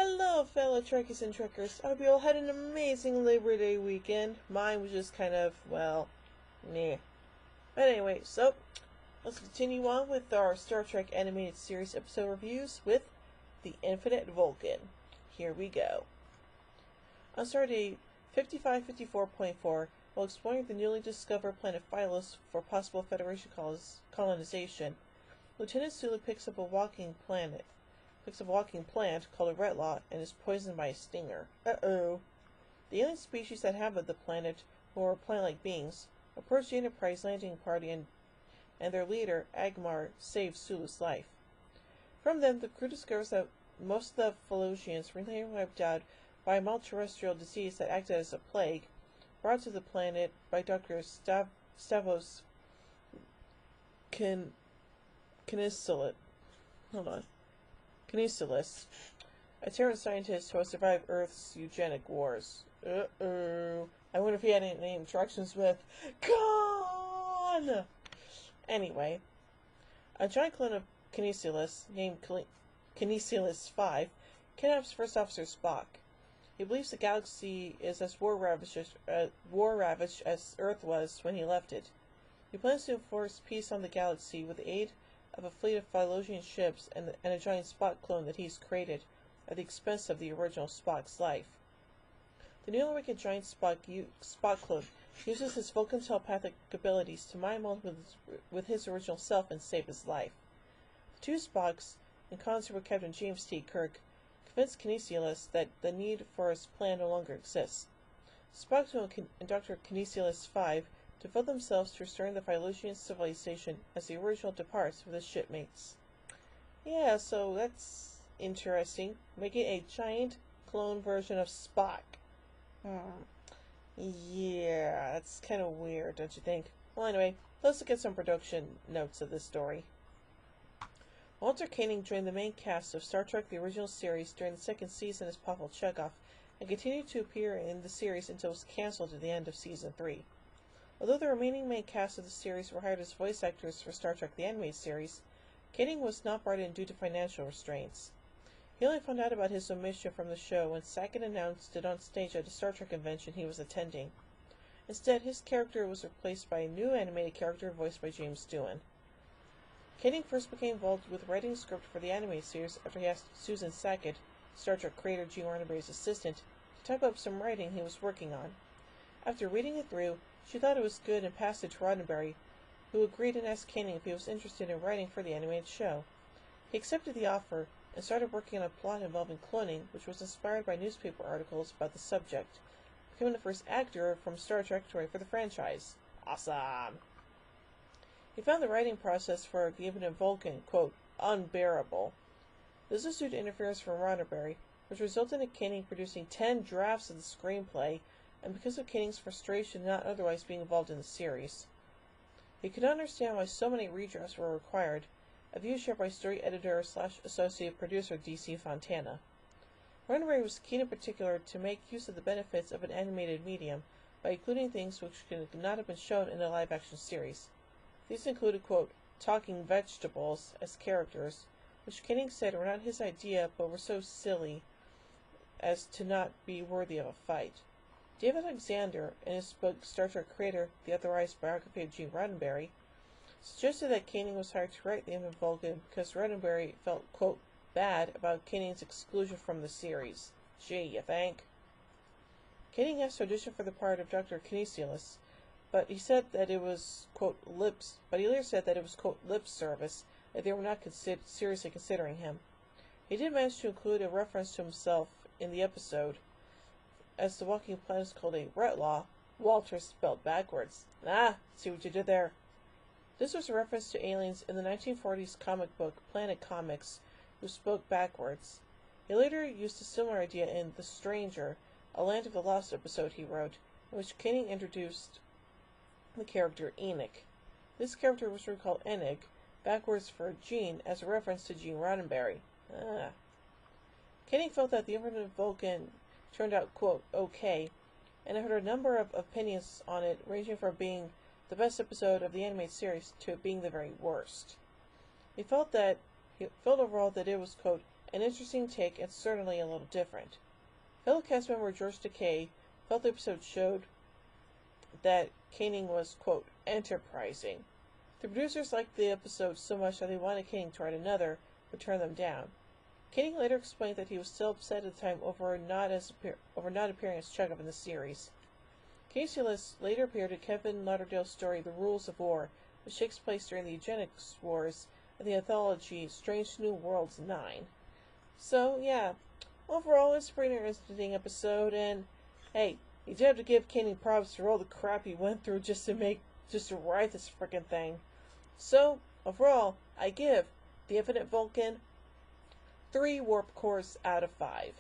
Hello, fellow Trekkies and Trekkers. I hope you all had an amazing Labor Day weekend. Mine was just kind of, well, meh. But anyway, so let's continue on with our Star Trek animated series episode reviews with the Infinite Vulcan. Here we go. On Stardate 5554.4, while exploring the newly discovered planet Phyllis for possible Federation colonization, Lieutenant Sulu picks up a walking plant called a Retlaw and is poisoned by a stinger. Uh-oh. The alien species that inhabit the planet, who are plant-like beings, approach the Enterprise landing party and their leader, Agmar, saves Sulu's life. From them, the crew discovers that most of the Phylosians were wiped out by a mild-terrestrial disease that acted as a plague, brought to the planet by Dr. Stavros Canisilis, a Terran scientist who has survived Earth's eugenic wars. Uh-oh. I wonder if he had any interactions with Khan! Anyway, a giant clone of Canisilis, named Canisilis 5, kidnaps First Officer Spock. He believes the galaxy is as war-ravaged as Earth was when he left it. He plans to enforce peace on the galaxy with the aid of a fleet of Phylosian ships and a giant Spock clone that he's created at the expense of the original Spock's life. The newly awakened giant Spock clone uses his Vulcan telepathic abilities to mind meld with his original self and save his life. The two Spocks, in concert with Captain James T. Kirk, convince Canisilis that the need for his plan no longer exists. Spock and Dr. Canisilis 5 devote themselves to restoring the Phylosian civilization as the original departs with his shipmates. Yeah, so that's interesting. Making a giant clone version of Spock. Yeah, that's kind of weird, don't you think? Well, anyway, let's look at some production notes of this story. Walter Koenig joined the main cast of Star Trek The Original Series during the second season as Pavel Chekhov, and continued to appear in the series until it was cancelled at the end of Season 3. Although the remaining main cast of the series were hired as voice actors for Star Trek The Animated Series, Koenig was not brought in due to financial restraints. He only found out about his omission from the show when Sackett announced it on stage at a Star Trek convention he was attending. Instead, his character was replaced by a new animated character voiced by James Doohan. Koenig first became involved with writing a script for the animated series after he asked Susan Sackett, Star Trek creator Gene Roddenberry's assistant, to type up some writing he was working on. After reading it through, she thought it was good and passed it to Roddenberry, who agreed and asked Koenig if he was interested in writing for the animated show. He accepted the offer and started working on a plot involving cloning, which was inspired by newspaper articles about the subject, becoming the first actor from Star Trek to write for the franchise. Awesome! He found the writing process for The Infinite Vulcan, quote, unbearable. This was due to interference from Roddenberry, which resulted in Koenig producing 10 drafts of the screenplay, and because of Koenig's frustration not otherwise being involved in the series. He could not understand why so many redrafts were required, a view shared by story editor/associate producer D.C. Fontana. Roddenberry was keen in particular to make use of the benefits of an animated medium by including things which could not have been shown in a live-action series. These included, quote, talking vegetables as characters, which Koenig said were not his idea but were so silly as to not be worthy of a fight. David Alexander, in his book Star Trek Creator, The Authorized Biography of Gene Roddenberry, suggested that Koenig was hired to write The Infinite Vulcan because Roddenberry felt, quote, bad about Koenig's exclusion from the series. Gee, you think? Koenig asked to audition for the part of Dr. Canisilis, but he said that it was, quote, lip service, that they were not seriously considering him. He did manage to include a reference to himself in the episode, as the walking planet is called a Retlaw, Walter spelled backwards. Ah, see what you did there. This was a reference to aliens in the 1940s comic book Planet Comics, who spoke backwards. He later used a similar idea in The Stranger, a Land of the Lost episode he wrote, in which Koenig introduced the character Enoch. This character was recalled Enig, backwards for Gene, as a reference to Gene Roddenberry. Koenig felt that The Infinite Vulcan turned out, quote, okay, and I heard a number of opinions on it, ranging from being the best episode of the animated series to it being the very worst. He felt overall that it was, quote, an interesting take and certainly a little different. Fellow cast member George Takei felt the episode showed that Koenig was, quote, enterprising. The producers liked the episode so much that they wanted Koenig to write another, but turned them down. Koenig later explained that he was still upset at the time over not appearing as Chekhov in the series. Koenig later appeared in Kevin Lauderdale's story The Rules of War, which takes place during the Eugenics Wars and the anthology Strange New Worlds 9. So, yeah, overall it's a pretty interesting episode, and hey, you do have to give Koenig props for all the crap he went through just to write this frickin' thing. So, overall, I give the Infinite Vulcan 3 warp cores out of 5.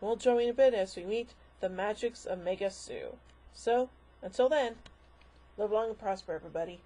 We'll join in a bit as we meet the magics of Mega Sue. So, until then, live long and prosper, everybody.